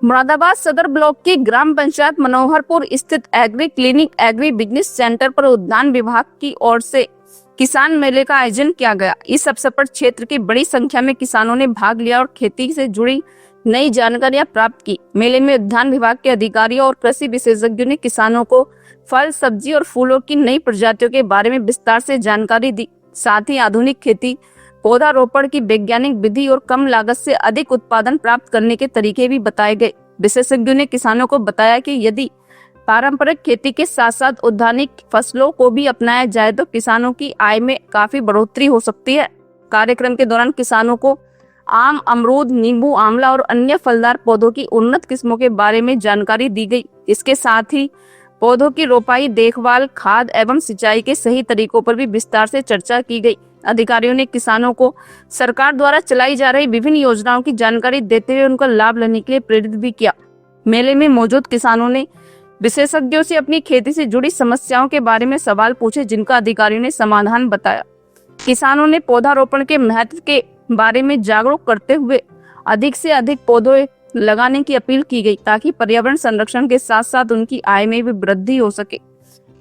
मुरादाबाद सदर ब्लॉक की ग्राम पंचायत मनोहरपुर स्थित agree clinic agri business centre पर उद्यान विभाग की ओर से किसान मेले का आयोजन किया गया। इस अवसर पर क्षेत्र की बड़ी संख्या में किसानों ने भाग लिया और खेती से जुड़ी नई जानकारियां प्राप्त की। मेले में उद्यान विभाग के अधिकारियों और कृषि विशेषज्ञों ने किसानों को फल, सब्जी और फूलों की नई प्रजातियों के बारे में विस्तार से जानकारी दी। साथ ही आधुनिक खेती, पौधारोपण की वैज्ञानिक विधि और कम लागत से अधिक उत्पादन प्राप्त करने के तरीके भी बताए गए। विशेषज्ञों ने किसानों को बताया कि यदि पारंपरिक खेती के साथ साथ उद्यानिक फसलों को भी अपनाया जाए तो किसानों की आय में काफी बढ़ोतरी हो सकती है। कार्यक्रम के दौरान किसानों को आम, अमरूद, नींबू, आंवला और अन्य फलदार पौधों की उन्नत किस्मों के बारे में जानकारी दी गई। इसके साथ ही पौधों की रोपाई, देखभाल, खाद एवं सिंचाई के सही तरीकों पर भी विस्तार से चर्चा की गई। अधिकारियों ने किसानों को सरकार द्वारा चलाई जा रही विभिन्न योजनाओं की जानकारी देते हुए उनका लाभ लेने के लिए प्रेरित भी किया। मेले में मौजूद किसानों ने विशेषज्ञों से अपनी खेती से जुड़ी समस्याओं के बारे में सवाल पूछे, जिनका अधिकारियों ने समाधान बताया। किसानों ने पौधारोपण के महत्व के बारे में जागरूक करते हुए अधिक से अधिक पौधे लगाने की अपील की गई, ताकि पर्यावरण संरक्षण के साथ साथ उनकी आय में भी वृद्धि हो सके।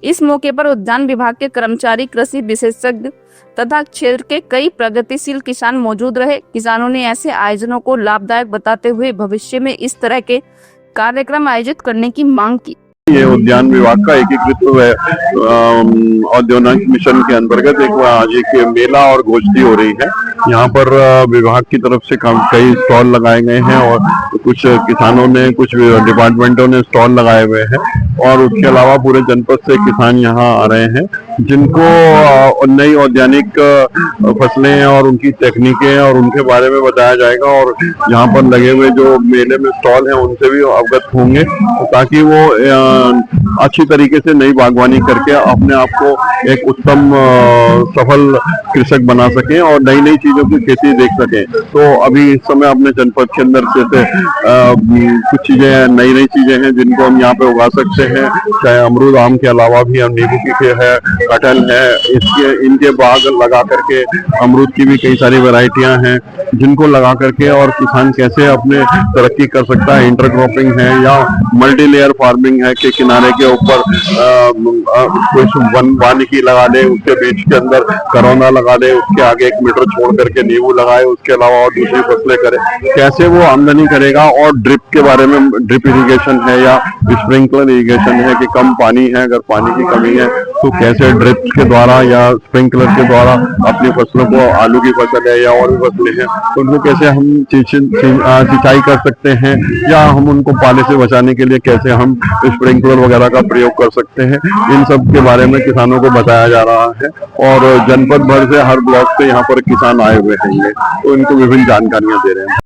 इस मौके पर उद्यान विभाग के कर्मचारी, कृषि विशेषज्ञ तथा क्षेत्र के कई प्रगतिशील किसान मौजूद रहे। किसानों ने ऐसे आयोजनों को लाभदायक बताते हुए भविष्य में इस तरह के कार्यक्रम आयोजित करने की मांग की। ये उद्यान विभाग का एकीकृत औद्योगिक मिशन के अंतर्गत आज एक मेला और गोष्ठी हो रही है। यहाँ पर विभाग की तरफ से कई स्टॉल लगाए गए हैं और कुछ किसानों ने, कुछ डिपार्टमेंटों ने स्टॉल लगाए हुए हैं और उसके अलावा पूरे जनपद से किसान यहाँ आ रहे हैं, जिनको नई औद्यानिक फसलें और उनकी तकनीकें और उनके बारे में बताया जाएगा और यहाँ पर लगे हुए जो मेले में स्टॉल हैं उनसे भी अवगत होंगे, ताकि वो अच्छी तरीके से नई बागवानी करके अपने आप को एक उत्तम सफल कृषक बना सकें और नई नई चीजों की खेती देख सकें। तो अभी इस समय अपने जनपद के अंदर जैसे कुछ चीजें, नई नई चीजें हैं जिनको हम यहाँ पे उगा सकते हैं, चाहे अमरूद, आम के अलावा भी हम नींबू की है, कटहल है, इनके बाग लगा करके अमरूद की भी कई सारी वैरायटियां हैं जिनको लगा करके और किसान कैसे अपने तरक्की कर सकता है। इंटरक्रॉपिंग है या मल्टी लेयर फार्मिंग है कि किनारे के ऊपर कुछ वानिकी लगा दे, उसके बीच के अंदर करौंदा लगा दे, उसके आगे 1 मीटर छोड़ करके नींबू लगाए, उसके अलावा और दूसरी फसलें करे, कैसे वो आमदनी करेगा। और ड्रिप के बारे में, ड्रिप इरिगेशन है या स्प्रिंकलर इरिगेशन है कि कम पानी है, अगर पानी की कमी है तो कैसे ड्रिप के द्वारा या स्प्रिंकलर के द्वारा अपनी फसलों को, आलू की फसल है या और भी फसलें हैं, तो उनको कैसे हम सिंचाई कर सकते हैं या हम उनको पानी से बचाने के लिए कैसे हम स्प्रिंकलर वगैरह का प्रयोग कर सकते हैं। इन सब के बारे में किसानों को बताया जा रहा है और जनपद भर से, हर ब्लॉक से यहाँ पर किसान आए हुए हैं, तो इनको विभिन्न जानकारियां दे रहे हैं।